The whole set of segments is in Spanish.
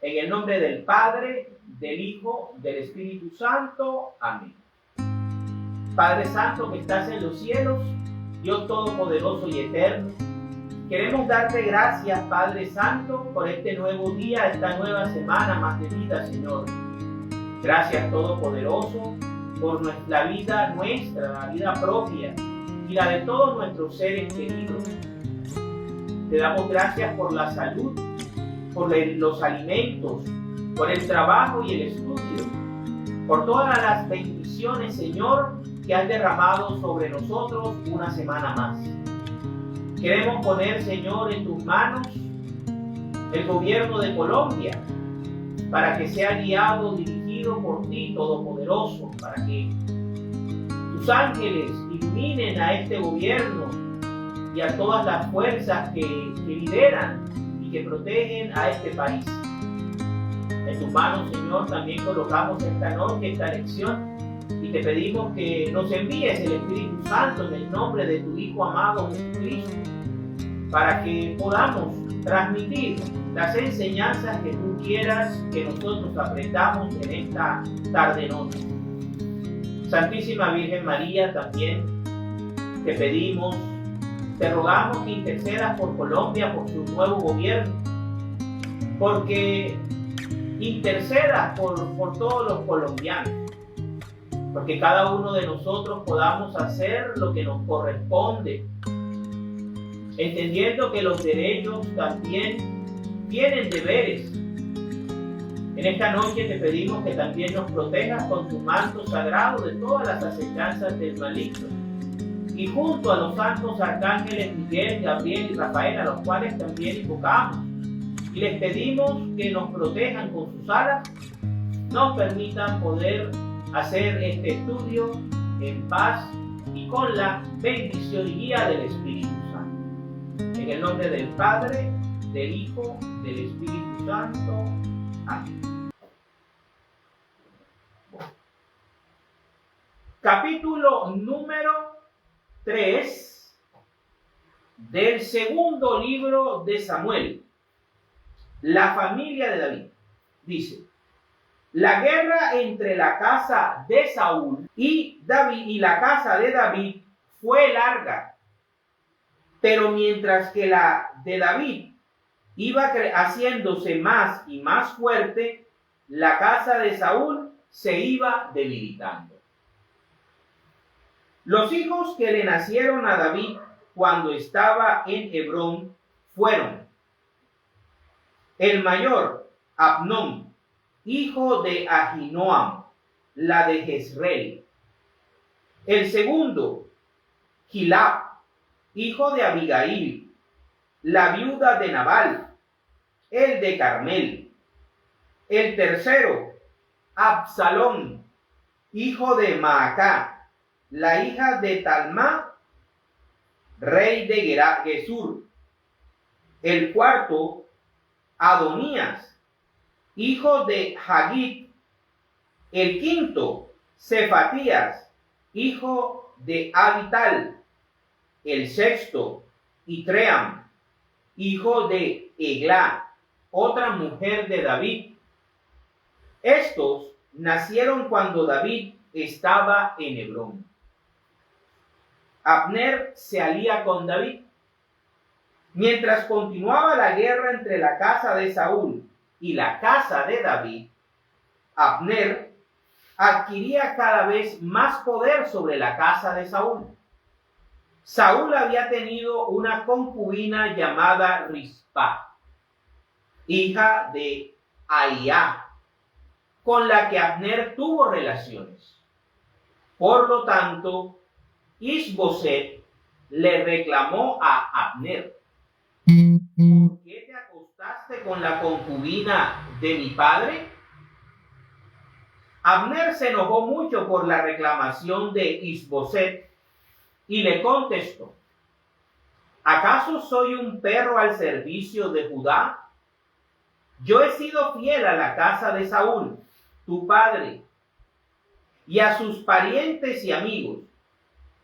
En el nombre del Padre, del Hijo, del Espíritu Santo. Amén. Padre Santo que estás en los cielos, Dios Todopoderoso y Eterno, queremos darte gracias, Padre Santo, por este nuevo día, esta nueva semana más de vida, Señor. Gracias, Todopoderoso, por la vida nuestra, la vida propia y la de todos nuestros seres queridos. Te damos gracias por la salud, por los alimentos, por el trabajo y el estudio, por todas las bendiciones, Señor, que has derramado sobre nosotros una semana más. Queremos poner, Señor, en tus manos el gobierno de Colombia, para que sea guiado, dirigido por ti, Todopoderoso, para que tus ángeles iluminen a este gobierno y a todas las fuerzas que lideran que protegen a este país. En tus manos, Señor, también colocamos esta noche, esta lección, y te pedimos que nos envíes el Espíritu Santo en el nombre de tu Hijo amado Jesucristo, para que podamos transmitir las enseñanzas que tú quieras que nosotros aprendamos en esta tarde-noche. Santísima Virgen María, también te pedimos, te rogamos que intercedas por Colombia, por su nuevo gobierno, porque intercedas por todos los colombianos, porque cada uno de nosotros podamos hacer lo que nos corresponde, entendiendo que los derechos también tienen deberes. En esta noche te pedimos que también nos protejas con tu manto sagrado de todas las acechanzas del maligno, y junto a los santos arcángeles Miguel, Gabriel y Rafael, a los cuales también invocamos, y les pedimos que nos protejan con sus alas, nos permitan poder hacer este estudio en paz y con la bendición y guía del Espíritu Santo. En el nombre del Padre, del Hijo, del Espíritu Santo. Amén. Capítulo número 3 del segundo libro de Samuel. La familia de David. Dice: la guerra entre la casa de Saúl y la casa de David fue larga, pero mientras que la de David iba haciéndose más y más fuerte, la casa de Saúl se iba debilitando. Los hijos que le nacieron a David cuando estaba en Hebrón fueron: el mayor, Abnón, hijo de Ahinoam, la de Jezreel; el segundo, Gilab, hijo de Abigail, la viuda de Nabal, el de Carmel; el tercero, Absalón, hijo de Maacá, la hija de Talmá, rey de Gesur; el cuarto, Adonías, hijo de Hagit; el quinto, Cefatías, hijo de Abital; el sexto, Itream, hijo de Eglá, otra mujer de David. Estos nacieron cuando David estaba en Hebrón. Abner se alía con David. Mientras continuaba la guerra entre la casa de Saúl y la casa de David, Abner adquiría cada vez más poder sobre la casa de Saúl. Saúl había tenido una concubina llamada Rispa, hija de Ahía, con la que Abner tuvo relaciones. Por lo tanto, Isboset le reclamó a Abner: ¿por qué te acostaste con la concubina de mi padre? Abner se enojó mucho por la reclamación de Isboset y le contestó: ¿acaso soy un perro al servicio de Judá Yo he sido fiel a la casa de Saúl, tu padre, y a sus parientes y amigos,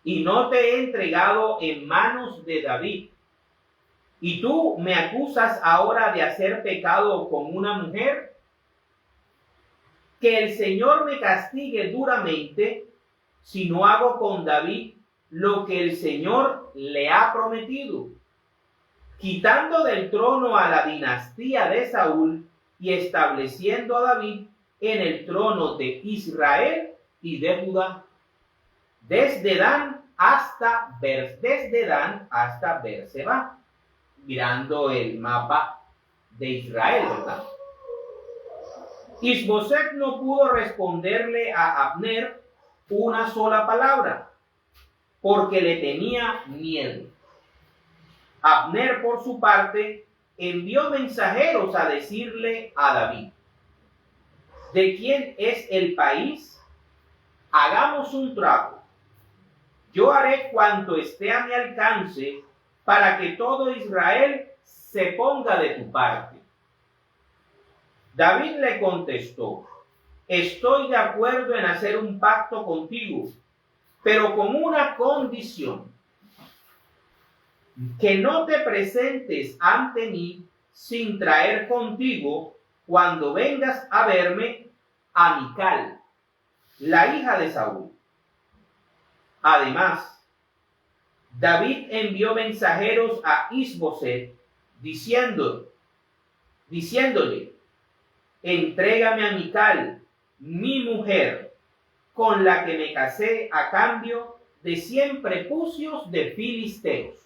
y no te he entregado en manos de David. Y tú me acusas ahora de hacer pecado con una mujer. Que el Señor me castigue duramente si no hago con David lo que el Señor le ha prometido, quitando del trono a la dinastía de Saúl y estableciendo a David en el trono de Israel y de Judá, desde Dan hasta Beerseba, mirando el mapa de Israel, ¿verdad? Isboset no pudo responderle a Abner una sola palabra, porque le tenía miedo. Abner, por su parte, envió mensajeros a decirle a David: ¿de quién es el país? Hagamos un trato. Yo haré cuanto esté a mi alcance para que todo Israel se ponga de tu parte. David le contestó: estoy de acuerdo en hacer un pacto contigo, pero con una condición: que no te presentes ante mí sin traer contigo, cuando vengas a verme, a Mical, la hija de Saúl. Además, David envió mensajeros a Isboset diciéndole: entrégame a Mical, mi mujer, con la que me casé a cambio de 100 prepucios de filisteos.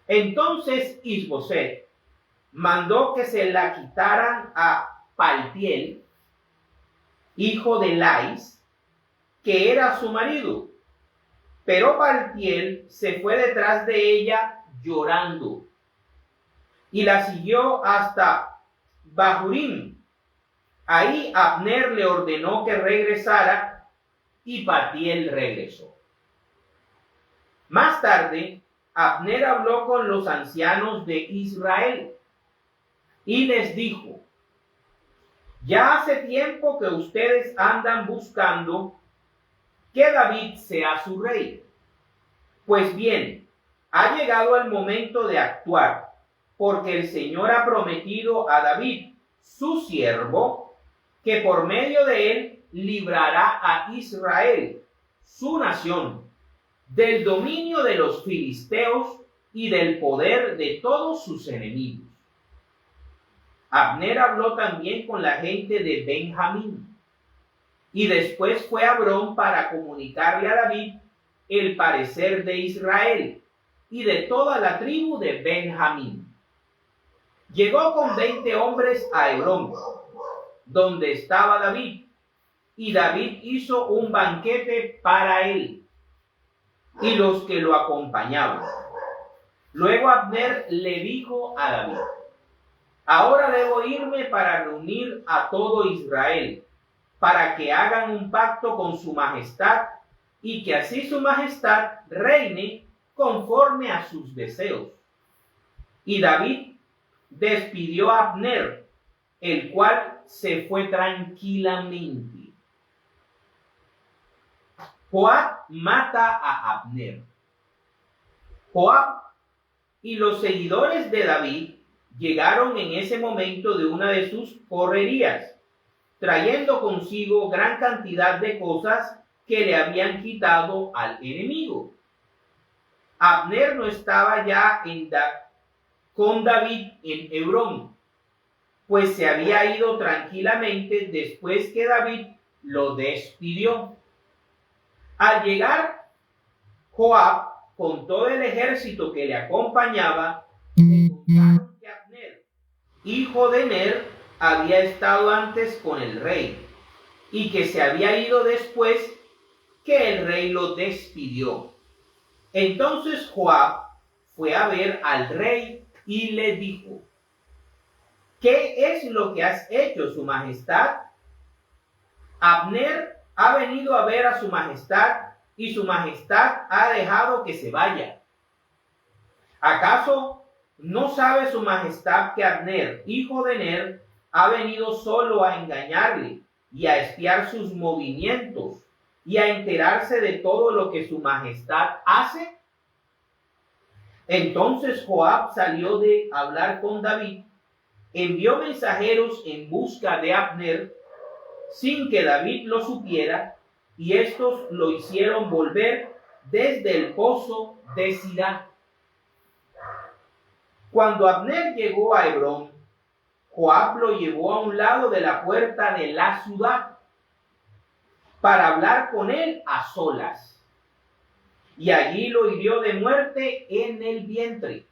Entonces Isboset mandó que se la quitaran a Paltiel, hijo de Lais, que era su marido. Pero Paltiel se fue detrás de ella llorando y la siguió hasta Bahurim. Ahí Abner le ordenó que regresara y Paltiel regresó. Más tarde, Abner habló con los ancianos de Israel y les dijo: ya hace tiempo que ustedes andan buscando que David sea su rey. Pues bien, ha llegado el momento de actuar, porque el Señor ha prometido a David, su siervo, que por medio de él librará a Israel, su nación, del dominio de los filisteos y del poder de todos sus enemigos. Abner habló también con la gente de Benjamín y después fue a Hebrón para comunicarle a David el parecer de Israel y de toda la tribu de Benjamín. Llegó con 20 hombres a Hebrón, donde estaba David, y David hizo un banquete para él y los que lo acompañaban. Luego Abner le dijo a David: ahora debo irme para reunir a todo Israel, para que hagan un pacto con su majestad, y que así su majestad reine conforme a sus deseos. Y David despidió a Abner, el cual se fue tranquilamente. Joab mata a Abner. Joab y los seguidores de David llegaron en ese momento de una de sus correrías, trayendo consigo gran cantidad de cosas que le habían quitado al enemigo. Abner no estaba ya con David en Hebrón, pues se había ido tranquilamente después que David lo despidió. Al llegar Joab con todo el ejército que le acompañaba, le contaron que Abner, hijo de Ner, había estado antes con el rey y que se había ido después que el rey lo despidió. Entonces Joab fue a ver al rey y le dijo: ¿qué es lo que has hecho, su majestad? Abner ha venido a ver a su majestad y su majestad ha dejado que se vaya. ¿Acaso ¿No sabe su majestad que Abner, hijo de Ner, ha venido solo a engañarle y a espiar sus movimientos y a enterarse de todo lo que su majestad hace? Entonces Joab salió de hablar con David, envió mensajeros en busca de Abner sin que David lo supiera, y estos lo hicieron volver desde el pozo de Sirá. Cuando Abner llegó a Hebrón, Joab lo llevó a un lado de la puerta de la ciudad para hablar con él a solas, y allí lo hirió de muerte en el vientre,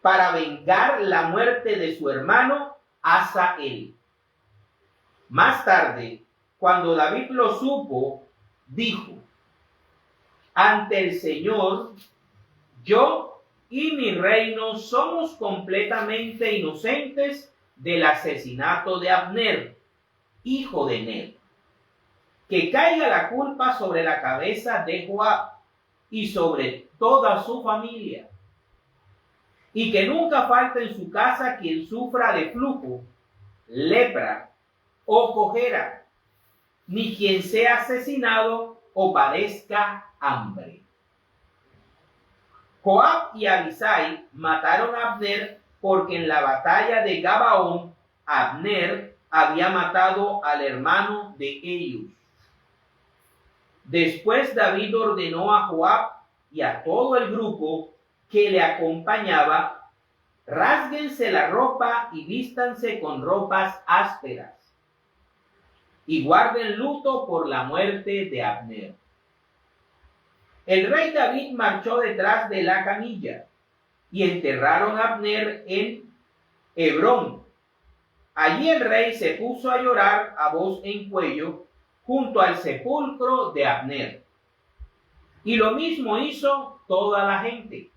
para vengar la muerte de su hermano Asael. Más tarde, cuando David lo supo, dijo: ante el Señor, yo y mi reino somos completamente inocentes del asesinato de Abner, hijo de Ner. Que caiga la culpa sobre la cabeza de Joab y sobre toda su familia, y que nunca falte en su casa quien sufra de flujo, lepra o cojera, ni quien sea asesinado o padezca hambre. Joab y Abisai mataron a Abner porque en la batalla de Gabaón Abner había matado al hermano de ellos. Después David ordenó a Joab y a todo el grupo que le acompañaba: rásguense la ropa y vístanse con ropas ásperas, y guarden luto por la muerte de Abner. El rey David marchó detrás de la camilla, y enterraron a Abner en Hebrón. Allí el rey se puso a llorar a voz en cuello junto al sepulcro de Abner. Y lo mismo hizo toda la gente.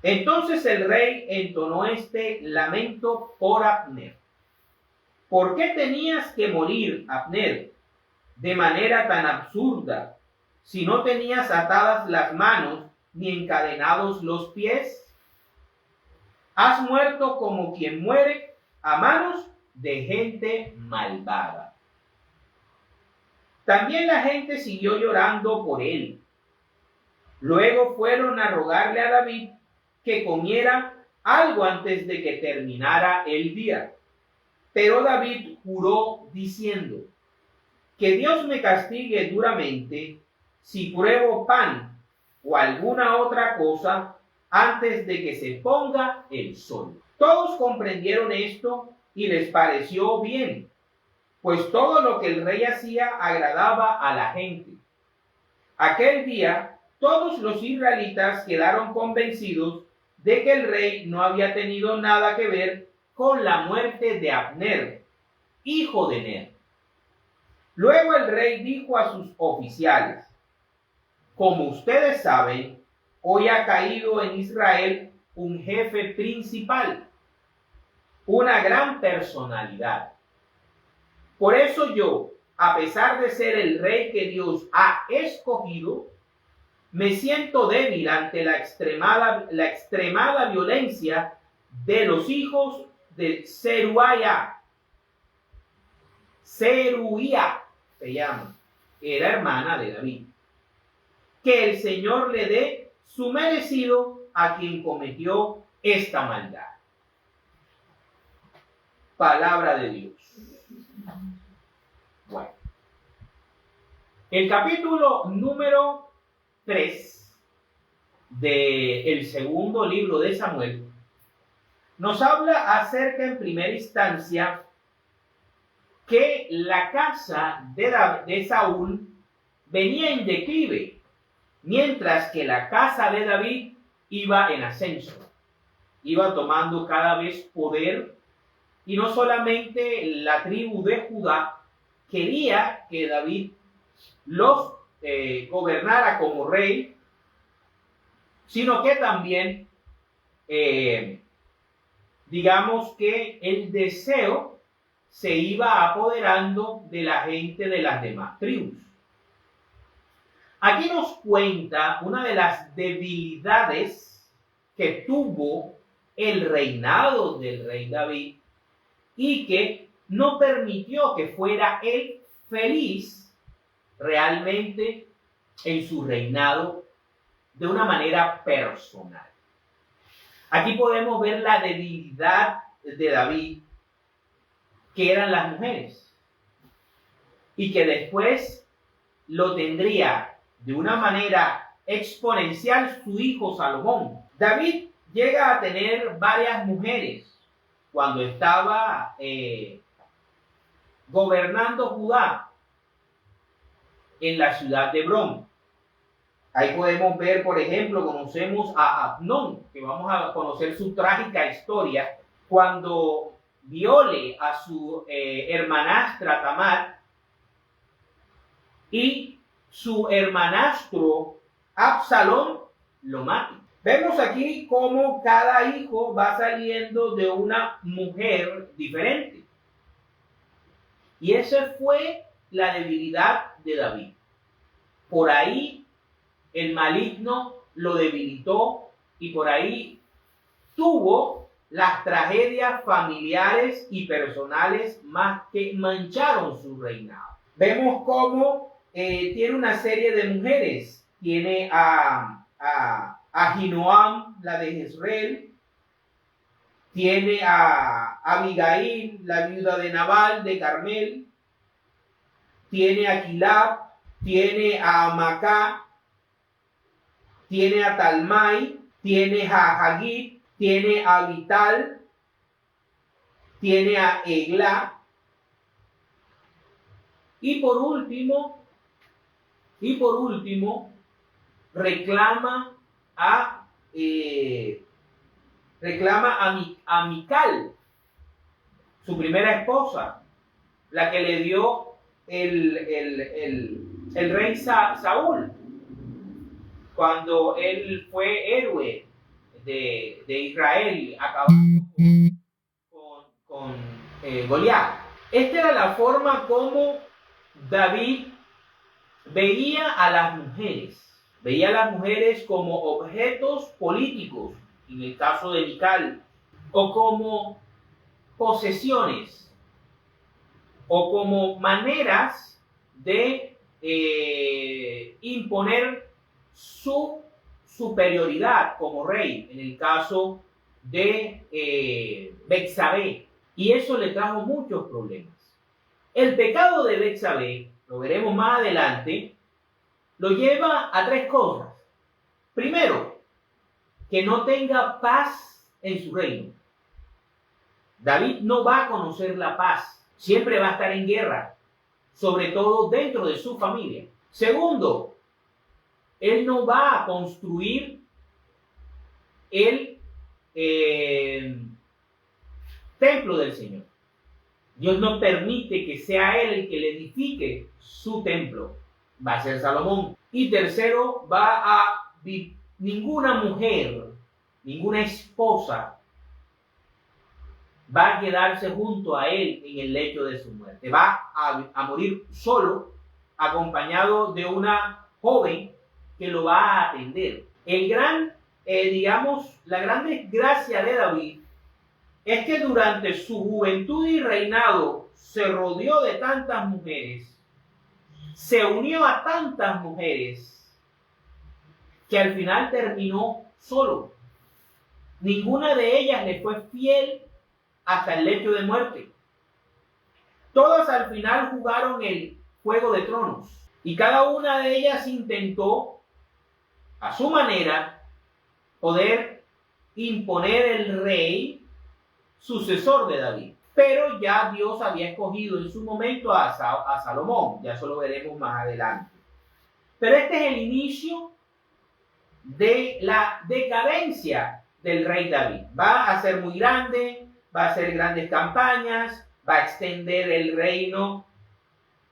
Entonces el rey entonó este lamento por Abner: ¿por qué tenías que morir, Abner, de manera tan absurda, si no tenías atadas las manos ni encadenados los pies? Has muerto como quien muere a manos de gente malvada. También la gente siguió llorando por él. Luego fueron a rogarle a David que comiera algo antes de que terminara el día. Pero David juró diciendo: que Dios me castigue duramente si pruebo pan o alguna otra cosa antes de que se ponga el sol. Todos comprendieron esto y les pareció bien, pues todo lo que el rey hacía agradaba a la gente. Aquel día todos los israelitas quedaron convencidos de que el rey no había tenido nada que ver con la muerte de Abner, hijo de Ner. Luego el rey dijo a sus oficiales: como ustedes saben, hoy ha caído en Israel un jefe principal, una gran personalidad. Por eso yo, a pesar de ser el rey que Dios ha escogido, me siento débil ante la extremada violencia de los hijos de Zeruía. Zeruía se llama, era hermana de David. Que el Señor le dé su merecido a quien cometió esta maldad. Palabra de Dios. Bueno, el capítulo número 3 del segundo libro de Samuel nos habla acerca, en primera instancia, que la casa de Saúl venía en declive, mientras que la casa de David iba en ascenso, iba tomando cada vez poder, y no solamente la tribu de Judá quería que David los gobernara como rey, sino que también, digamos que el deseo se iba apoderando de la gente de las demás tribus. Aquí nos cuenta una de las debilidades que tuvo el reinado del rey David y que no permitió que fuera él feliz realmente en su reinado de una manera personal. Aquí podemos ver la debilidad de David, que eran las mujeres, y que después lo tendría de una manera exponencial su hijo Salomón. David llega a tener varias mujeres cuando estaba gobernando Judá en la ciudad de Hebrón. Ahí podemos ver, por ejemplo, conocemos a Amnón, que vamos a conocer su trágica historia, cuando viole a su hermanastra Tamar y su hermanastro Absalón lo mata. Vemos aquí cómo cada hijo va saliendo de una mujer diferente. Y esa fue la debilidad de David. Por ahí el maligno lo debilitó y por ahí tuvo las tragedias familiares y personales más que mancharon su reinado. Vemos cómo tiene una serie de mujeres. Tiene a Ahinoam, la de Jezreel. Tiene a Abigail, la viuda de Nabal, de Carmel. Tiene a Kilab. Tiene a Macá. Tiene a Talmai. Tiene a Hagit. Tiene a Vital. Tiene a Egla. Y por último, reclama a Mical, su primera esposa, la que le dio el rey Saúl, cuando él fue héroe de Israel, acabando con Goliat. Esta era la forma como David veía a las mujeres. Veía a las mujeres como objetos políticos, en el caso de Mical, o como posesiones, o como maneras de imponer su superioridad como rey, en el caso de Betsabé. Y eso le trajo muchos problemas. El pecado de Betsabé, lo veremos más adelante, lo lleva a tres cosas. Primero, que no tenga paz en su reino. David no va a conocer la paz, siempre va a estar en guerra, sobre todo dentro de su familia. Segundo, él no va a construir el templo del Señor. Dios no permite que sea él el que le edifique su templo. Va a ser Salomón. Y tercero, ninguna mujer, ninguna esposa va a quedarse junto a él en el lecho de su muerte. Va a morir solo, acompañado de una joven que lo va a atender. La gran desgracia de David es que durante su juventud y reinado se rodeó de tantas mujeres, se unió a tantas mujeres, que al final terminó solo. Ninguna de ellas le fue fiel hasta el lecho de muerte. Todas al final jugaron el juego de tronos y cada una de ellas intentó, a su manera, poder imponer el rey sucesor de David. Pero ya Dios había escogido en su momento a Salomón, ya eso lo veremos más adelante. Pero este es el inicio de la decadencia del rey David. Va a ser muy grande, va a hacer grandes campañas, va a extender el reino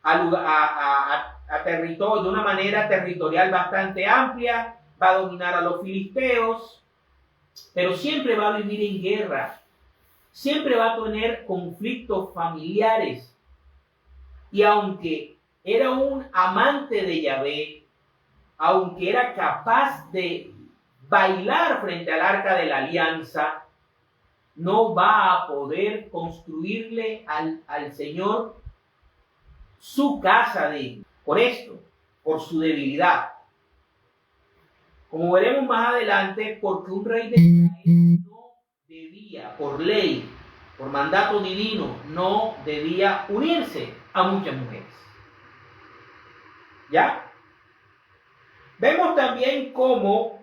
a territorio de una manera territorial bastante amplia, va a dominar a los filisteos, pero siempre va a vivir en guerra, siempre va a tener conflictos familiares. Y aunque era un amante de Yahvé, aunque era capaz de bailar frente al arca de la alianza, no va a poder construirle al Señor su casa digna. Por esto, por su debilidad. Como veremos más adelante, porque un rey de Israel no debía, por ley, por mandato divino, no debía unirse a muchas mujeres. ¿Ya? Vemos también cómo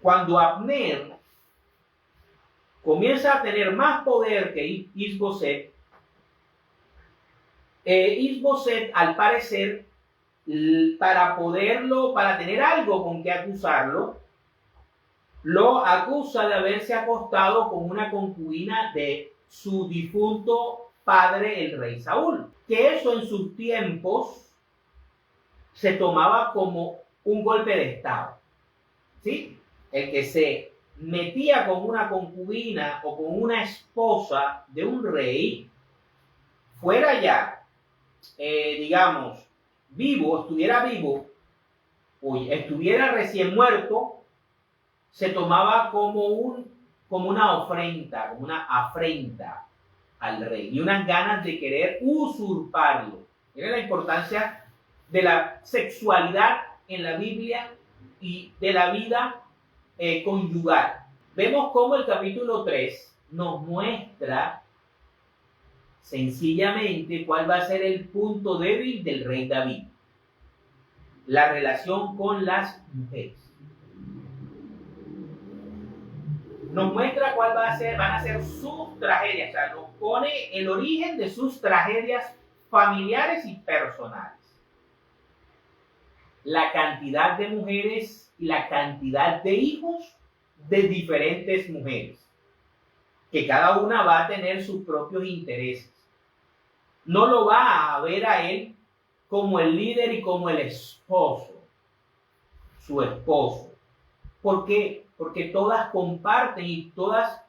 cuando Abner comienza a tener más poder que Isboset, Isboset, al parecer, para tener algo con que acusarlo, lo acusa de haberse acostado con una concubina de su difunto padre, el rey Saúl. Que eso en sus tiempos se tomaba como un golpe de estado. ¿Sí? El que se metía con una concubina o con una esposa de un rey, fuera ya, digamos, estuviera vivo, o estuviera recién muerto, se tomaba como una ofrenda, como una afrenta al rey, y unas ganas de querer usurparlo. Miren la importancia de la sexualidad en la Biblia y de la vida conyugal. Vemos cómo el capítulo 3 nos muestra sencillamente cuál va a ser el punto débil del rey David: la relación con las mujeres. Nos muestra cuál van a ser sus tragedias, o sea, nos pone el origen de sus tragedias familiares y personales. La cantidad de mujeres y la cantidad de hijos de diferentes mujeres, que cada una va a tener sus propios intereses. No lo va a ver a él como el líder y como el esposo, su esposo. ¿Por qué? Porque todas comparten y todas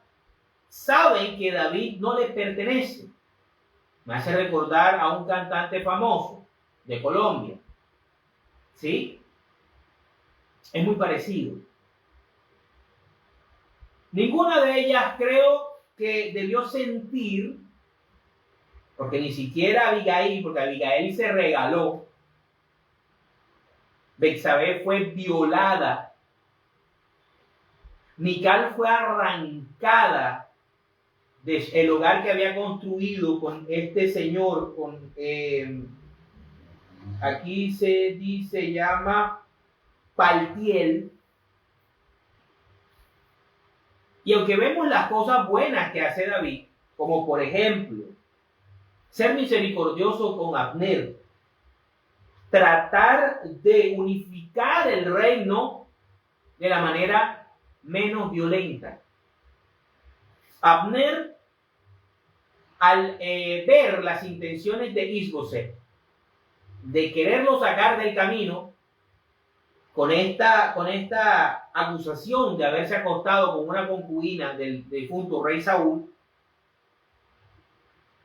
saben que David no le pertenece. Me hace recordar a un cantante famoso de Colombia. ¿Sí? Es muy parecido. Ninguna de ellas creo que debió sentir, porque ni siquiera Abigail, porque Abigail se regaló. Betsabé fue violada. Mical fue arrancada del hogar que había construido con este señor, aquí se llama Paltiel. Y aunque vemos las cosas buenas que hace David, como por ejemplo, ser misericordioso con Abner, tratar de unificar el reino de la manera menos violenta. Abner, al ver las intenciones de Isboset de quererlo sacar del camino con esta acusación de haberse acostado con una concubina del difunto rey Saúl,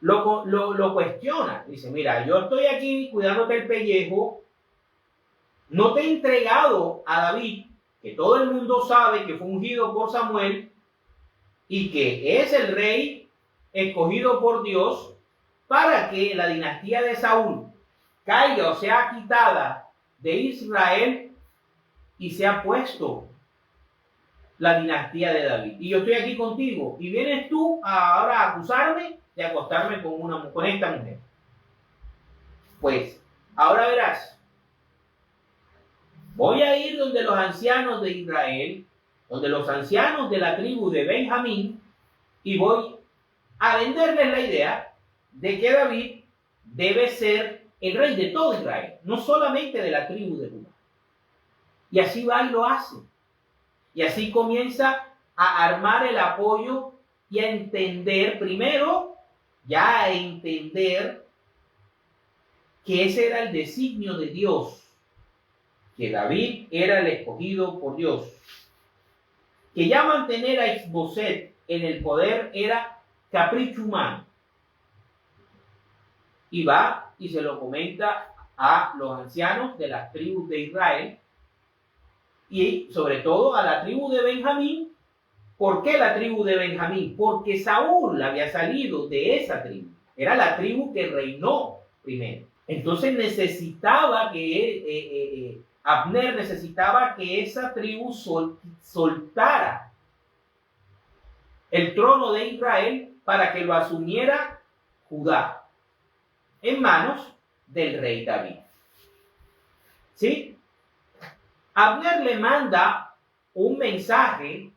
lo cuestiona. Dice: mira, yo estoy aquí cuidándote el pellejo, no te he entregado a David, que todo el mundo sabe que fue ungido por Samuel y que es el rey escogido por Dios para que la dinastía de Saúl caiga o sea quitada de Israel y sea puesto la dinastía de David. Y yo estoy aquí contigo y vienes tú ahora a acusarme de acostarme con esta mujer. Pues ahora verás. Voy a ir donde los ancianos de Israel, donde los ancianos de la tribu de Benjamín, y voy a venderles la idea de que David debe ser el rey de todo Israel, no solamente de la tribu de Judá. Y así va y lo hace. Y así comienza a armar el apoyo y a entender, primero, ya a entender que ese era el designio de Dios, que David era el escogido por Dios, que ya mantener a Isboset en el poder era capricho humano. Y va y se lo comenta a los ancianos de las tribus de Israel, y sobre todo a la tribu de Benjamín. ¿Por qué la tribu de Benjamín? Porque Saúl había salido de esa tribu. Era la tribu que reinó primero. Entonces necesitaba que Abner necesitaba que esa tribu soltara el trono de Israel para que lo asumiera Judá en manos del rey David. ¿Sí? Abner le manda un mensaje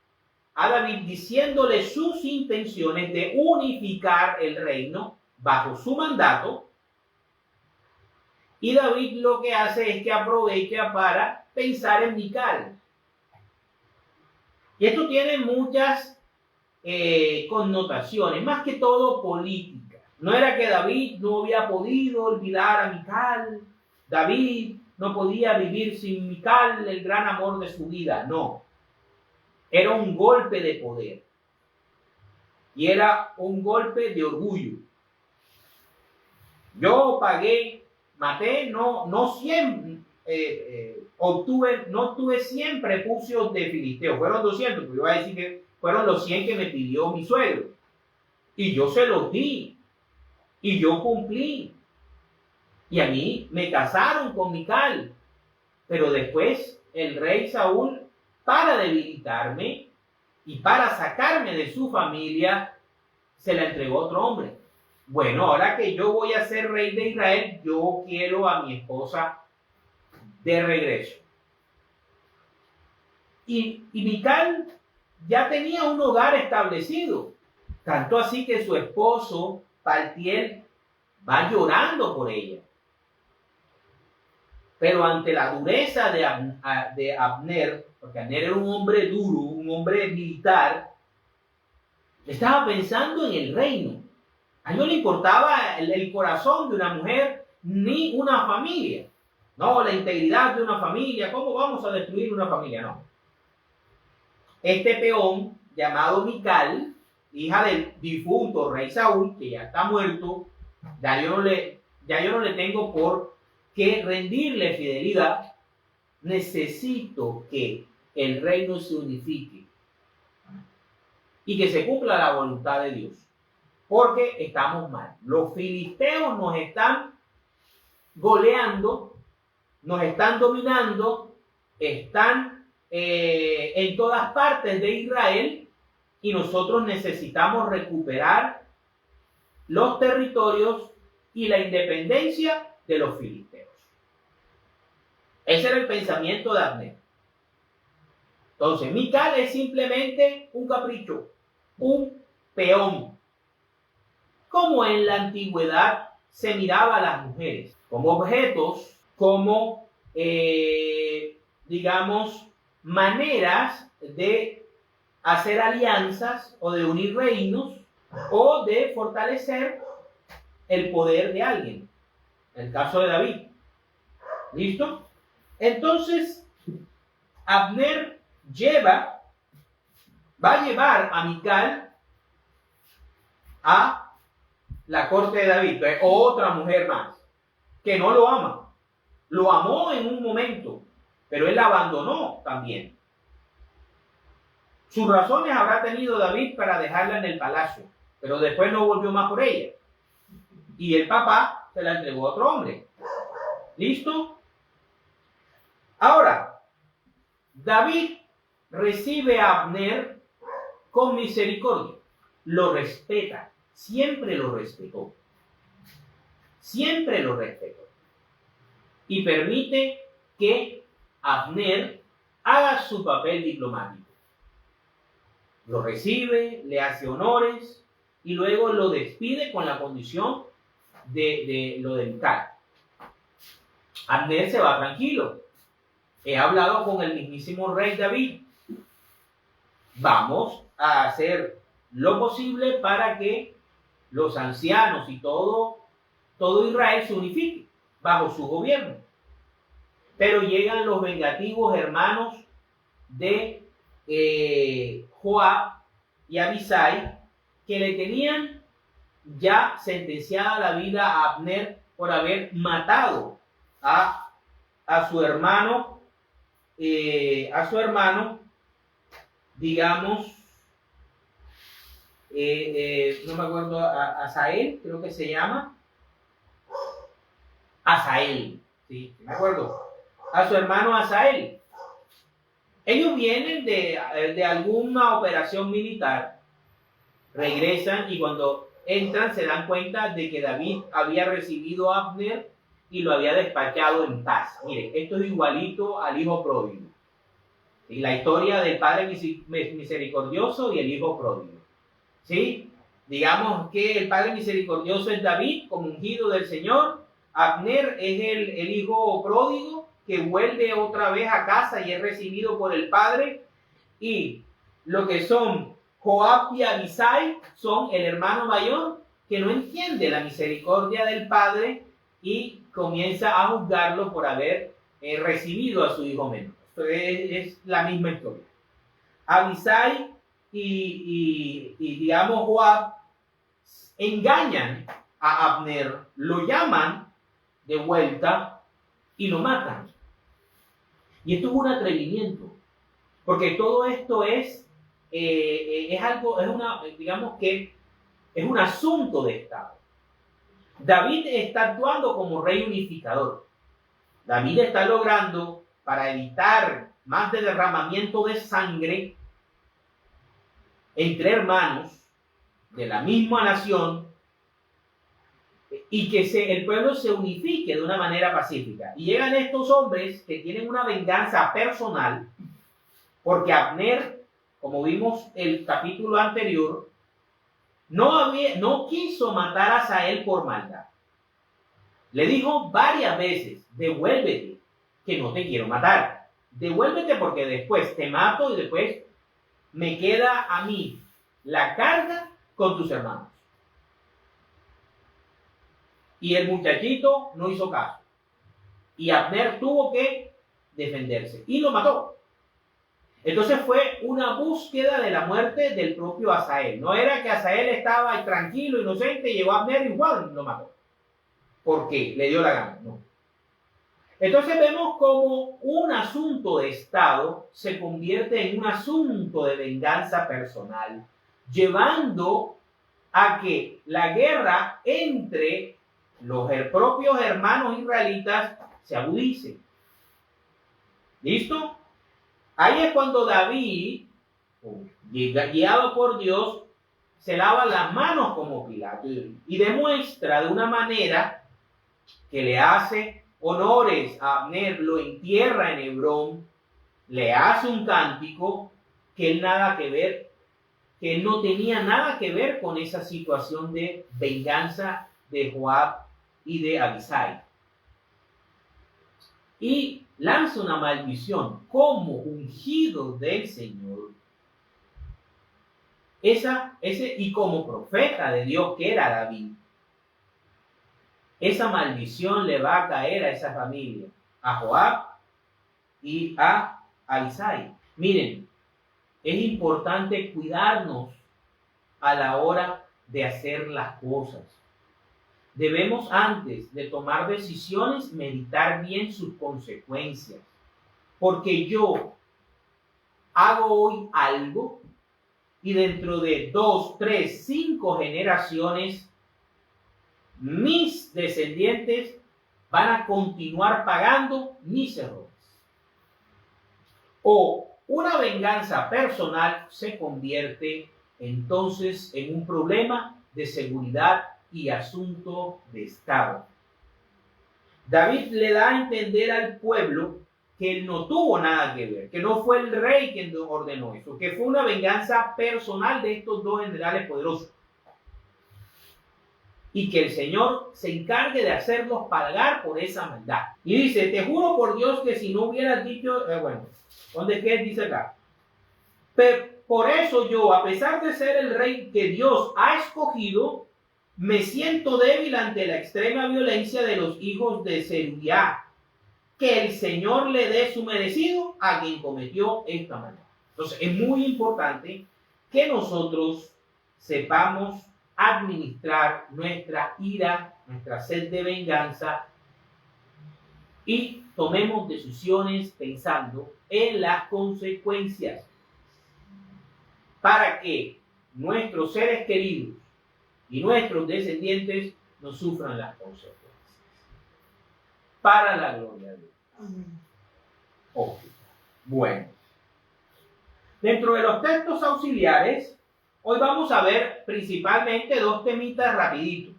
a David diciéndole sus intenciones de unificar el reino bajo su mandato. Y David lo que hace es que aprovecha para pensar en Mical. Y esto tiene muchas connotaciones, más que todo políticas. No era que David no había podido olvidar a Mical, David no podía vivir sin Mical, el gran amor de su vida, no. Era un golpe de poder y era un golpe de orgullo. Yo maté, no siempre, no tuve 100 prepucios de filisteos, fueron 200, pero yo voy a decir que fueron los 100 que me pidió mi suegro. Y yo se los di, y yo cumplí. Y a mí me casaron con Mical, pero después el rey Saúl, para debilitarme y para sacarme de su familia, se la entregó a otro hombre. Bueno, ahora que yo voy a ser rey de Israel, yo quiero a mi esposa de regreso. Y Mical ya tenía un hogar establecido, tanto así que su esposo, Paltiel, va llorando por ella. Pero ante la dureza de Abner, porque Abner era un hombre duro, un hombre militar, estaba pensando en el reino. A él no le importaba el corazón de una mujer ni una familia. No, la integridad de una familia. ¿Cómo vamos a destruir una familia? No. Este peón llamado Mical, hija del difunto rey Saúl, que ya está muerto, ya yo no le tengo por qué rendirle fidelidad. Necesito que el reino se unifique y que se cumpla la voluntad de Dios, porque estamos mal. Los filisteos nos están goleando, nos están dominando, están en todas partes de Israel, y nosotros necesitamos recuperar los territorios y la independencia de los filisteos. Ese era el pensamiento de Abner. Entonces, Mical es simplemente un capricho, un peón. Como en la antigüedad se miraba a las mujeres como objetos, como, digamos, maneras de hacer alianzas o de unir reinos o de fortalecer el poder de alguien. En el caso de David. ¿Listo? Entonces, Abner va a llevar a Mical a la corte de David, otra mujer más, que no lo ama. Lo amó en un momento, pero él la abandonó también. Sus razones habrá tenido David para dejarla en el palacio, pero después no volvió más por ella. Y el papá se la entregó a otro hombre. ¿Listo? Ahora, David recibe a Abner con misericordia. Lo respeta. Siempre lo respetó. Siempre lo respetó. Y permite que Abner haga su papel diplomático. Lo recibe, le hace honores y luego lo despide con la condición de lo del Mical. Abner se va tranquilo. He hablado con el mismísimo rey David. Vamos a hacer lo posible para que los ancianos y todo Israel se unifique bajo su gobierno. Pero llegan los vengativos hermanos de Joab y Abisai, que le tenían ya sentenciada la vida a Abner por haber matado a su hermano a su hermano, digamos, no me acuerdo, Asael, creo que se llama. Asael, sí, me acuerdo. A su hermano Asael. Ellos vienen de alguna operación militar, regresan y cuando entran se dan cuenta de que David había recibido a Abner y lo había despachado en paz. Mire, esto es igualito al hijo pródigo. ¿Sí? La historia del padre misericordioso y el hijo pródigo. ¿Sí? Digamos que el padre misericordioso es David, como ungido del Señor. Abner es el hijo pródigo que vuelve otra vez a casa y es recibido por el padre. Y lo que son Joab y Abisai son el hermano mayor que no entiende la misericordia del padre y comienza a juzgarlo por haber recibido a su hijo menor. Esto es la misma historia. Abisai y digamos Joab engañan a Abner, lo llaman de vuelta y lo matan. Y esto es un atrevimiento, porque todo esto es algo, digamos que es un asunto de Estado. David está actuando como rey unificador. David está logrando, para evitar más de derramamiento de sangre entre hermanos de la misma nación, y que el pueblo se unifique de una manera pacífica. Y llegan estos hombres que tienen una venganza personal, porque Abner, como vimos el capítulo anterior, no quiso matar a Asael por maldad. Le dijo varias veces, devuélvete, que no te quiero matar. Devuélvete porque después te mato y después me queda a mí la carga con tus hermanos. Y el muchachito no hizo caso. Y Abner tuvo que defenderse y lo mató. Entonces fue una búsqueda de la muerte del propio Asael. No era que Asael estaba tranquilo, inocente, llegó a Abner y igual lo mató. ¿Por qué? Le dio la gana. No. Entonces vemos cómo un asunto de Estado se convierte en un asunto de venganza personal, llevando a que la guerra entre los propios hermanos israelitas se agudice. ¿Listo? Ahí es cuando David, guiado por Dios, se lava las manos como Pilato y demuestra de una manera que le hace honores a Abner, lo entierra en Hebrón, le hace un cántico que él que él no tenía nada que ver con esa situación de venganza de Joab y de Abisai. Y lanza una maldición como ungido del Señor. Y como profeta de Dios que era David. Esa maldición le va a caer a esa familia, a Joab y a Abisai. Miren, es importante cuidarnos a la hora de hacer las cosas. Debemos, antes de tomar decisiones, meditar bien sus consecuencias. Porque yo hago hoy algo y dentro de 2, 3, 5 generaciones, mis descendientes van a continuar pagando mis errores. O una venganza personal se convierte entonces en un problema de seguridad y asunto de Estado. David le da a entender al pueblo que él no tuvo nada que ver, que no fue el rey quien ordenó eso, que fue una venganza personal de estos dos generales poderosos. Y que el Señor se encargue de hacerlos pagar por esa maldad. Y dice, te juro por Dios que si no hubieras dicho, ¿dónde es que dice acá? Pero por eso yo, a pesar de ser el rey que Dios ha escogido, me siento débil ante la extrema violencia de los hijos de Zeruiah. Que el Señor le dé su merecido a quien cometió esta maldad. Entonces, es muy importante que nosotros sepamos administrar nuestra ira, nuestra sed de venganza y tomemos decisiones pensando en las consecuencias para que nuestros seres queridos y nuestros descendientes no sufran las consecuencias. Para la gloria de Dios. Ok. Bueno. Dentro de los textos auxiliares, hoy vamos a ver principalmente dos temitas rapiditos.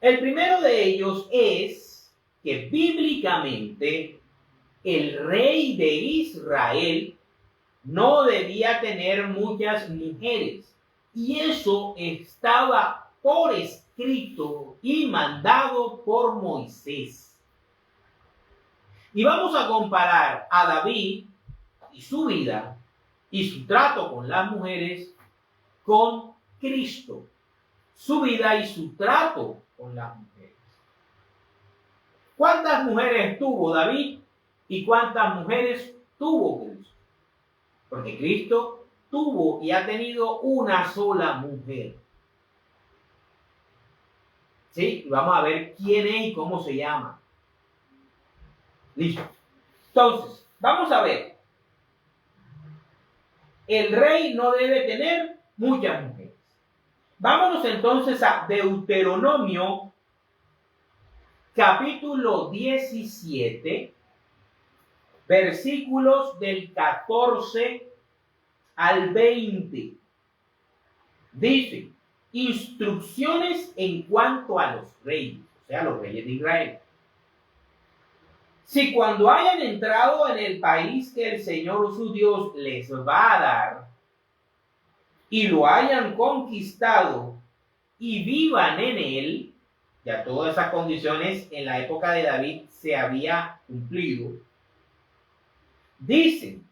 El primero de ellos es que bíblicamente el rey de Israel no debía tener muchas mujeres. Y eso estaba por escrito y mandado por Moisés. Y vamos a comparar a David y su vida y su trato con las mujeres con Cristo, su vida y su trato con las mujeres. ¿Cuántas mujeres tuvo David y cuántas mujeres tuvo Cristo? Porque Cristo tuvo y ha tenido una sola mujer. ¿Sí? Y vamos a ver quién es y cómo se llama. Listo. Entonces, vamos a ver. El rey no debe tener muchas mujeres. Vámonos entonces a Deuteronomio, capítulo 17, versículos del 14 al 20. Dice, instrucciones en cuanto a los reyes, o sea, los reyes de Israel. Si cuando hayan entrado en el país que el Señor su Dios les va a dar, y lo hayan conquistado y vivan en él, ya todas esas condiciones en la época de David se había cumplido, dicen,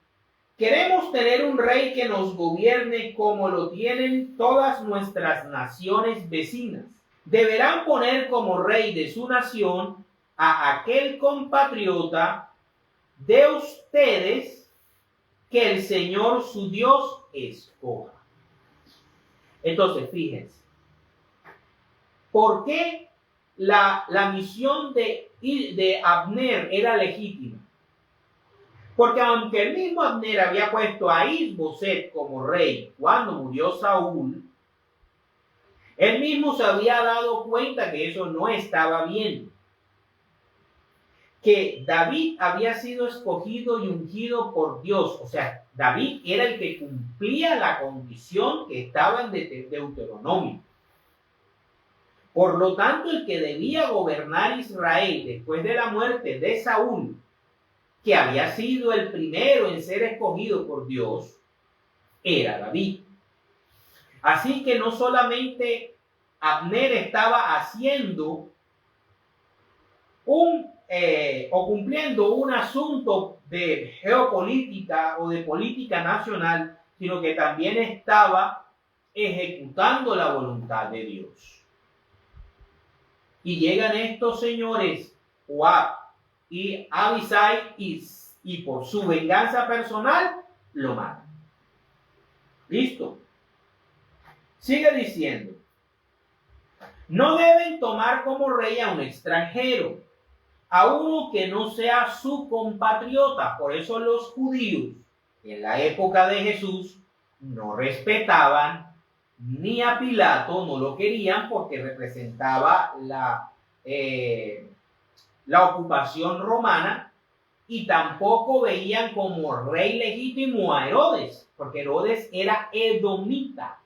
queremos tener un rey que nos gobierne como lo tienen todas nuestras naciones vecinas. Deberán poner como rey de su nación a aquel compatriota de ustedes que el Señor su Dios escoja. Entonces, fíjense, ¿por qué la misión de Abner era legítima? Porque aunque el mismo Abner había puesto a Isboset como rey cuando murió Saúl, él mismo se había dado cuenta que eso no estaba bien. Que David había sido escogido y ungido por Dios. O sea, David era el que cumplía la condición que estaba en Deuteronomio. Por lo tanto, el que debía gobernar Israel después de la muerte de Saúl, que había sido el primero en ser escogido por Dios, era David. Así que no solamente Abner estaba haciendo o cumpliendo un asunto de geopolítica o de política nacional, sino que también estaba ejecutando la voluntad de Dios. Y llegan estos señores, Joab y Abisai, y por su venganza personal, lo matan. ¿Listo? Sigue diciendo, no deben tomar como rey a un extranjero, a uno que no sea su compatriota. Por eso los judíos en la época de Jesús no respetaban ni a Pilato, no lo querían porque representaba la ocupación romana, y tampoco veían como rey legítimo a Herodes, porque Herodes era edomita,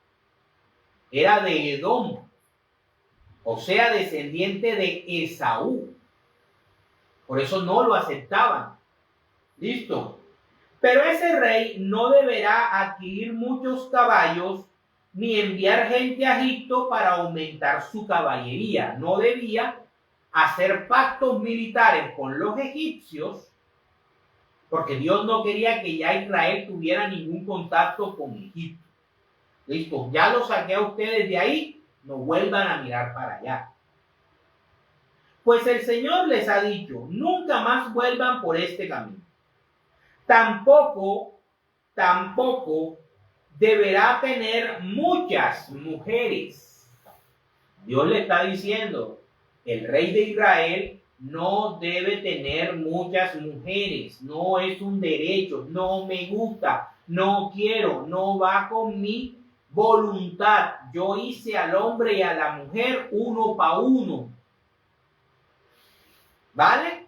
era de Edom, o sea, descendiente de Esaú. Por eso no lo aceptaban. ¿Listo? Pero ese rey no deberá adquirir muchos caballos ni enviar gente a Egipto para aumentar su caballería. No debía hacer pactos militares con los egipcios, porque Dios no quería que ya Israel tuviera ningún contacto con Egipto. ¿Listo? Ya lo saqué a ustedes de ahí, no vuelvan a mirar para allá. Pues el Señor les ha dicho, nunca más vuelvan por este camino. Tampoco deberá tener muchas mujeres. Dios le está diciendo, el rey de Israel no debe tener muchas mujeres, no es un derecho, no me gusta, no quiero, no va con mi voluntad. Yo hice al hombre y a la mujer uno para uno. ¿Vale?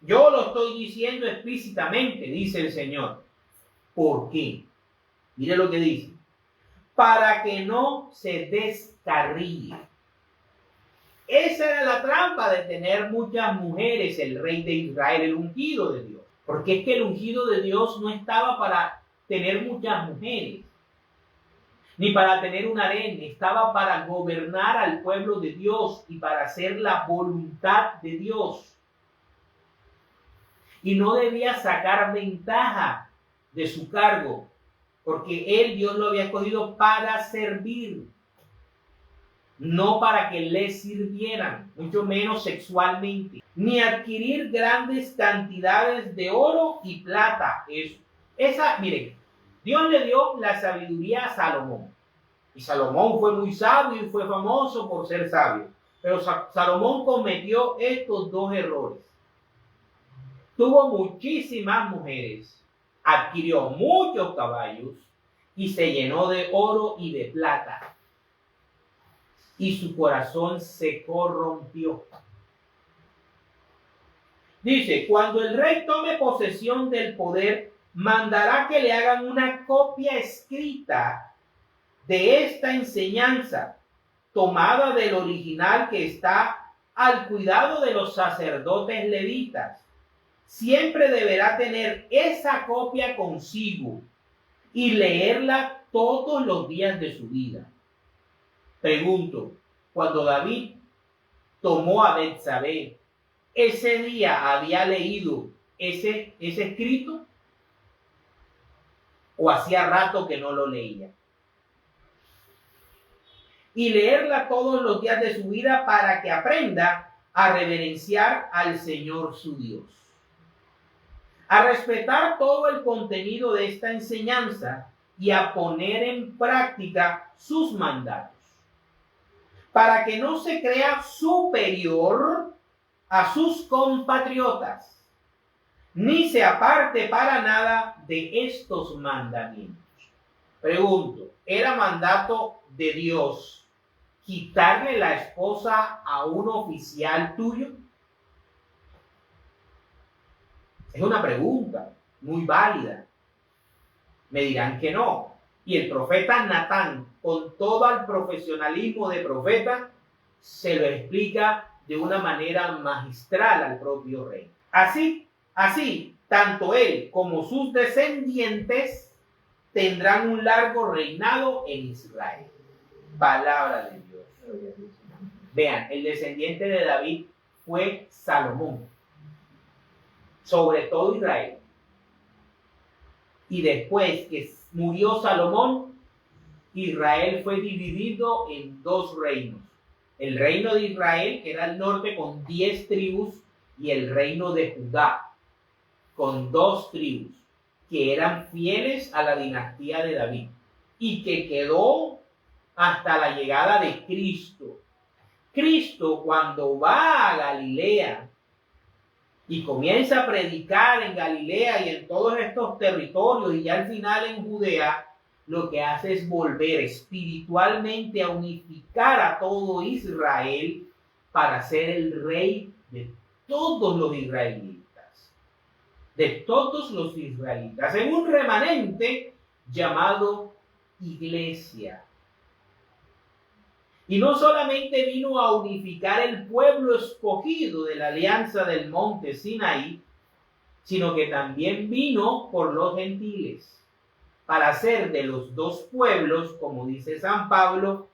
Yo lo estoy diciendo explícitamente, dice el Señor. ¿Por qué? Mire lo que dice. Para que no se descarríe. Esa era la trampa de tener muchas mujeres, el rey de Israel, el ungido de Dios. Porque es que el ungido de Dios no estaba para tener muchas mujeres, ni para tener un harén, estaba para gobernar al pueblo de Dios y para hacer la voluntad de Dios. Y no debía sacar ventaja de su cargo, porque él, Dios lo había escogido para servir, no para que le sirvieran, mucho menos sexualmente, ni adquirir grandes cantidades de oro y plata. Miren, Dios le dio la sabiduría a Salomón, y Salomón fue muy sabio y fue famoso por ser sabio, pero Salomón cometió estos dos errores. Tuvo muchísimas mujeres, adquirió muchos caballos y se llenó de oro y de plata. Y su corazón se corrompió. Dice, cuando el rey tome posesión del poder, mandará que le hagan una copia escrita de esta enseñanza, tomada del original que está al cuidado de los sacerdotes levitas. Siempre deberá tener esa copia consigo y leerla todos los días de su vida. Pregunto, cuando David tomó a Betsabé, ¿ese día había leído ese escrito? ¿O hacía rato que no lo leía? Y leerla todos los días de su vida para que aprenda a reverenciar al Señor su Dios, a respetar todo el contenido de esta enseñanza y a poner en práctica sus mandatos, para que no se crea superior a sus compatriotas, ni se aparte para nada de estos mandamientos. Pregunto, ¿era mandato de Dios quitarle la esposa a un oficial tuyo? Es una pregunta muy válida. Me dirán que no. Y el profeta Natán, con todo el profesionalismo de profeta, se lo explica de una manera magistral al propio rey. Así, tanto él como sus descendientes tendrán un largo reinado en Israel. Palabra de Dios. Vean, el descendiente de David fue Salomón, sobre todo Israel. Y después que murió Salomón, Israel fue dividido en dos reinos. El reino de Israel, que era el norte con 10 tribus, y el reino de Judá, con 2 tribus, que eran fieles a la dinastía de David, y que quedó hasta la llegada de Cristo. Cristo, cuando va a Galilea y comienza a predicar en Galilea y en todos estos territorios, y ya al final en Judea, lo que hace es volver espiritualmente a unificar a todo Israel para ser el rey de todos los israelitas. De todos los israelitas, en un remanente llamado iglesia. Y no solamente vino a unificar el pueblo escogido de la alianza del monte Sinaí, sino que también vino por los gentiles, para hacer de los dos pueblos, como dice San Pablo,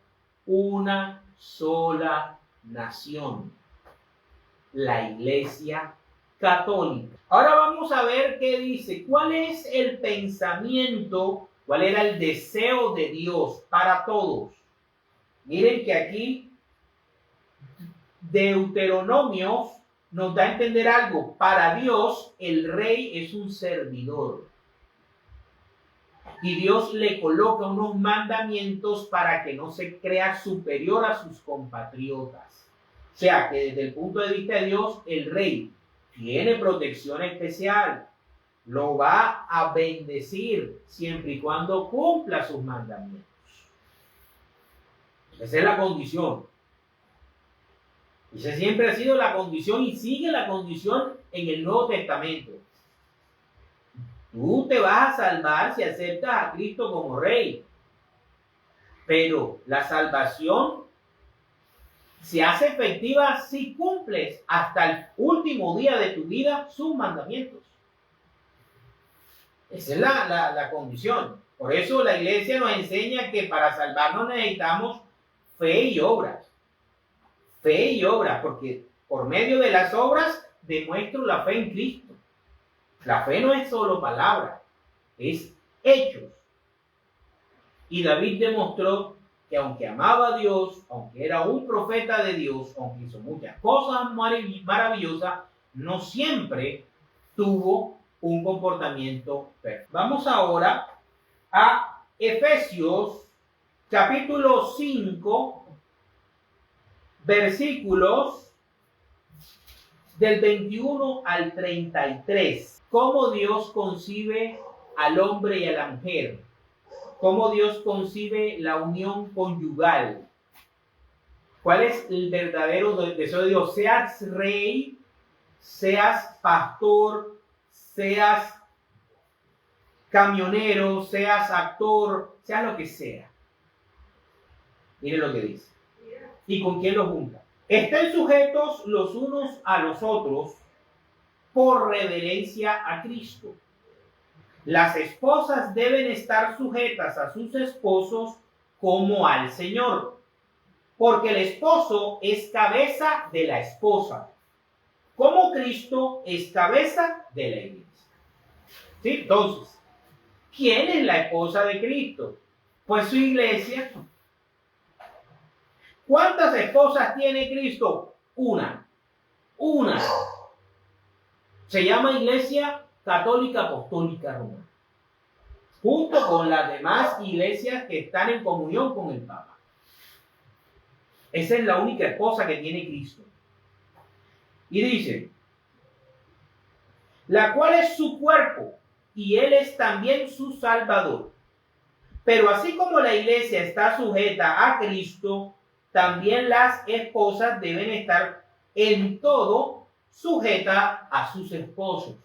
una sola nación, la Iglesia Católica. Ahora vamos a ver qué dice, cuál es el pensamiento, cuál era el deseo de Dios para todos. Miren que aquí Deuteronomio nos da a entender algo. Para Dios el rey es un servidor. Y Dios le coloca unos mandamientos para que no se crea superior a sus compatriotas. sea que desde el punto de vista de Dios, el rey tiene protección especial. Lo va a bendecir siempre y cuando cumpla sus mandamientos. Esa es la condición. Esa siempre ha sido la condición y sigue la condición en el Nuevo Testamento. Tú te vas a salvar si aceptas a Cristo como Rey. Pero la salvación se hace efectiva si cumples hasta el último día de tu vida sus mandamientos. Esa es la condición. Por eso la iglesia nos enseña que para salvarnos necesitamos fe y obras. Fe y obras, porque por medio de las obras demuestro la fe en Cristo. La fe no es solo palabras, es hechos. Y David demostró que aunque amaba a Dios, aunque era un profeta de Dios, aunque hizo muchas cosas maravillosas, no siempre tuvo un comportamiento perfecto. Vamos ahora a Efesios capítulo 5, versículos del 21 al 33. Cómo Dios concibe al hombre y a la mujer. Cómo Dios concibe la unión conyugal. ¿Cuál es el verdadero deseo de Dios? Seas rey, seas pastor, seas camionero, seas actor, seas lo que sea. Mire lo que dice. ¿Y con quién los junta? Estén sujetos los unos a los otros por reverencia a Cristo. Las esposas deben estar sujetas a sus esposos como al Señor, porque el esposo es cabeza de la esposa, como Cristo es cabeza de la iglesia. ¿Sí? Entonces, ¿quién es la esposa de Cristo? Pues su iglesia. ¿Cuántas esposas tiene Cristo? Una. Se llama Iglesia Católica Apostólica Romana, junto con las demás iglesias que están en comunión con el Papa. Esa es la única esposa que tiene Cristo. Y dice, la cual es su cuerpo, y Él es también su Salvador. Pero así como la iglesia está sujeta a Cristo, también las esposas deben estar en todo sujetas a sus esposos.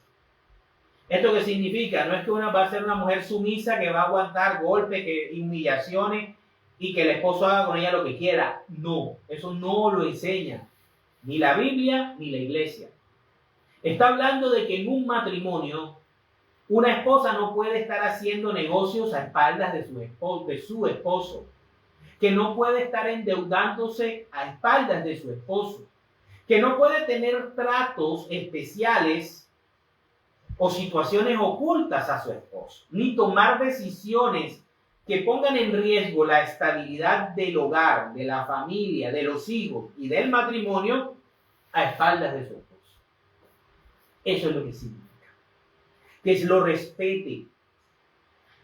¿Esto qué significa? No es que una va a ser una mujer sumisa que va a aguantar golpes, humillaciones y que el esposo haga con ella lo que quiera. No, eso no lo enseña ni la Biblia ni la iglesia. Está hablando de que en un matrimonio una esposa no puede estar haciendo negocios a espaldas de su esposo, que no puede estar endeudándose a espaldas de su esposo, que no puede tener tratos especiales o situaciones ocultas a su esposo, ni tomar decisiones que pongan en riesgo la estabilidad del hogar, de la familia, de los hijos y del matrimonio a espaldas de su esposo. Eso es lo que significa. Que lo respete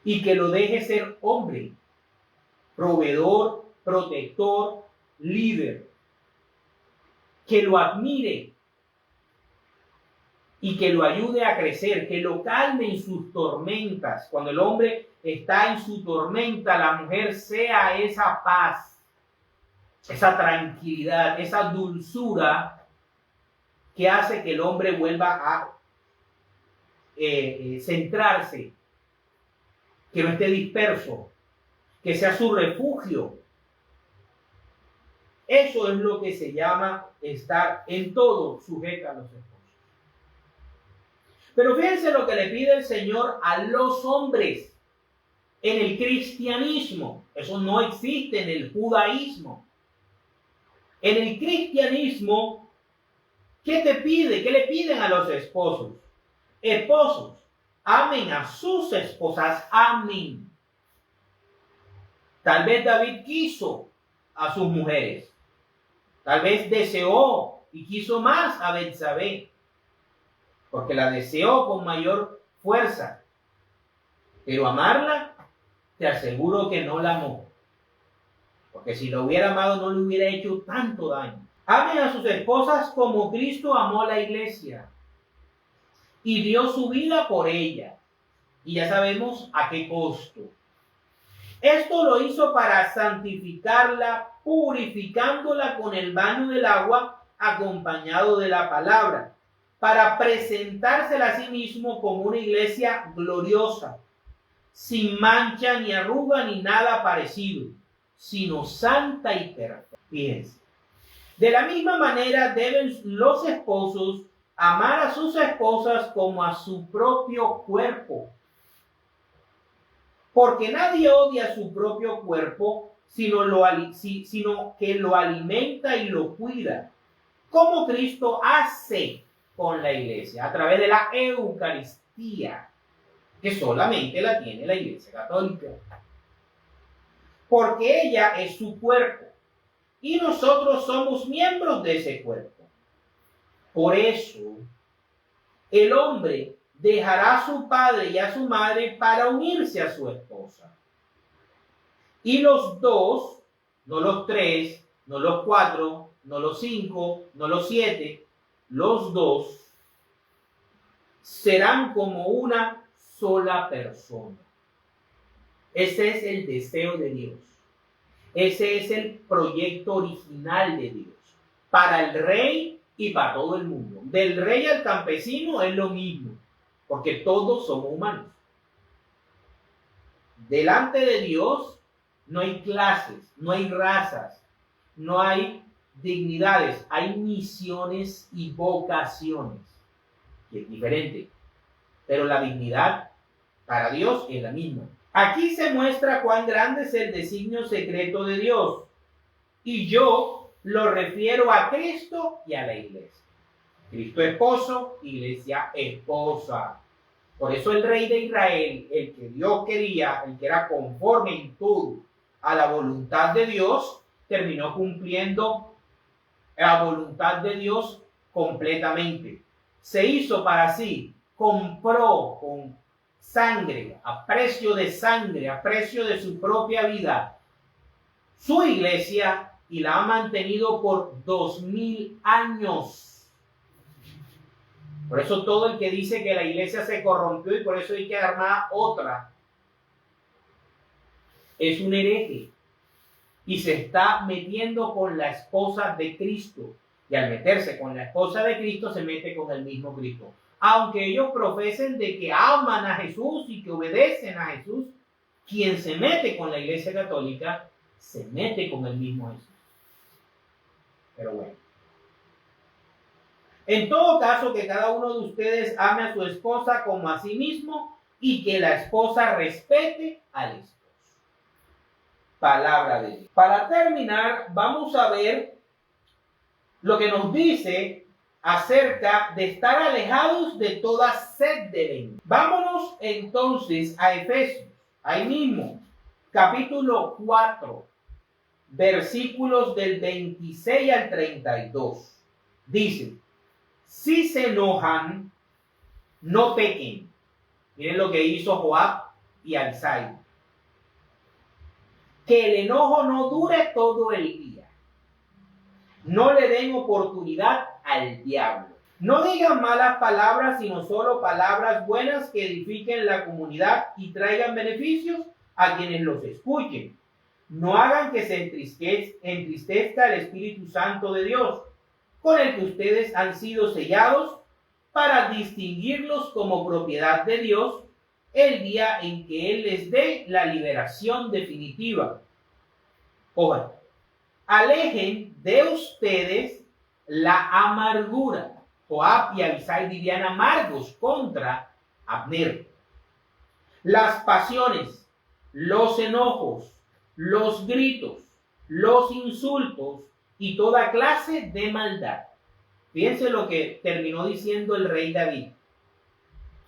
y que lo deje ser hombre, proveedor, protector, líder. Que lo admire y que lo ayude a crecer, que lo calme en sus tormentas. Cuando el hombre está en su tormenta, la mujer sea esa paz, esa tranquilidad, esa dulzura que hace que el hombre vuelva a centrarse, que no esté disperso, que sea su refugio. Eso es lo que se llama estar en todo sujeta a los esposos. Pero fíjense lo que le pide el Señor a los hombres en el cristianismo. Eso no existe en el judaísmo. En el cristianismo, ¿qué te pide? ¿Qué le piden a los esposos? Esposos, amen a sus esposas, amen. Tal vez David quiso a sus mujeres. Tal vez deseó y quiso más a Betsabé, porque la deseó con mayor fuerza. Pero amarla, te aseguro que no la amó. Porque si la hubiera amado, no le hubiera hecho tanto daño. Amen a sus esposas como Cristo amó a la iglesia y dio su vida por ella. Y ya sabemos a qué costo. Esto lo hizo para santificarla, purificándola con el baño del agua acompañado de la palabra, para presentársela a sí mismo como una iglesia gloriosa, sin mancha ni arruga ni nada parecido, sino santa y perfecta. Fíjense. De la misma manera deben los esposos amar a sus esposas como a su propio cuerpo. Porque nadie odia su propio cuerpo, sino que lo alimenta y lo cuida, como Cristo hace con la iglesia, a través de la Eucaristía, que solamente la tiene la Iglesia Católica. Porque ella es su cuerpo, y nosotros somos miembros de ese cuerpo. Por eso, el hombre dejará a su padre y a su madre para unirse a su esposa. Y los dos, no los tres, no los cuatro, no los cinco, no los siete, los dos serán como una sola persona. Ese es el deseo de Dios. Ese es el proyecto original de Dios. Para el rey y para todo el mundo. Del rey al campesino es lo mismo, porque todos somos humanos. Delante de Dios no hay clases, no hay razas, no hay dignidades, hay misiones y vocaciones, que es diferente, pero la dignidad para Dios es la misma. Aquí se muestra cuán grande es el designio secreto de Dios, y yo lo refiero a Cristo y a la iglesia. Cristo esposo, iglesia esposa. Por eso el rey de Israel, el que Dios quería, el que era conforme en todo a la voluntad de Dios, terminó cumpliendo la voluntad de Dios completamente. Se hizo para sí, compró con sangre, a precio de sangre, a precio de su propia vida, su iglesia, y la ha mantenido por 2000 años. Por eso todo el que dice que la iglesia se corrompió y por eso hay que armar otra, es un hereje y se está metiendo con la esposa de Cristo. Y al meterse con la esposa de Cristo, se mete con el mismo Cristo. Aunque ellos profesen de que aman a Jesús y que obedecen a Jesús, quien se mete con la iglesia católica, se mete con el mismo Jesús. Pero bueno. En todo caso, que cada uno de ustedes ame a su esposa como a sí mismo y que la esposa respete al esposo. Palabra de Dios. Para terminar, vamos a ver lo que nos dice acerca de estar alejados de toda sed de venganza. Vámonos entonces a Efesios, ahí mismo, capítulo 4, versículos del 26 al 32. Dice: si se enojan, no pequen. Miren lo que hizo Joab y Abisai. Que el enojo no dure todo el día. No le den oportunidad al diablo. No digan malas palabras, sino solo palabras buenas que edifiquen la comunidad y traigan beneficios a quienes los escuchen. No hagan que se entristezca el Espíritu Santo de Dios, con el que ustedes han sido sellados para distinguirlos como propiedad de Dios el día en que Él les dé la liberación definitiva. Ojalá, alejen de ustedes la amargura. Joab y Abisai vivían amargos contra Abner. Las pasiones, los enojos, los gritos, los insultos y toda clase de maldad. Fíjense lo que terminó diciendo el rey David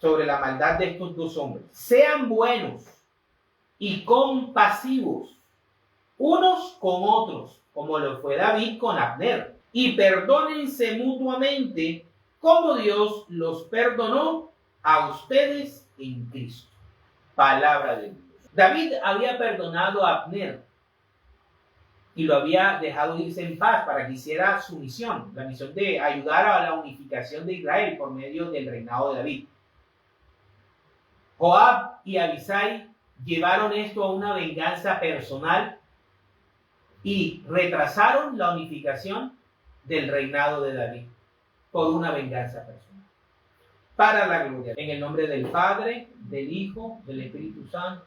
sobre la maldad de estos dos hombres. Sean buenos y compasivos unos con otros, como lo fue David con Abner, y perdónense mutuamente, como Dios los perdonó a ustedes en Cristo. Palabra de Dios. David había perdonado a Abner y lo había dejado irse en paz para que hiciera su misión, la misión de ayudar a la unificación de Israel por medio del reinado de David. Joab y Abisai llevaron esto a una venganza personal y retrasaron la unificación del reinado de David por una venganza personal. Para la gloria. En el nombre del Padre, del Hijo, del Espíritu Santo.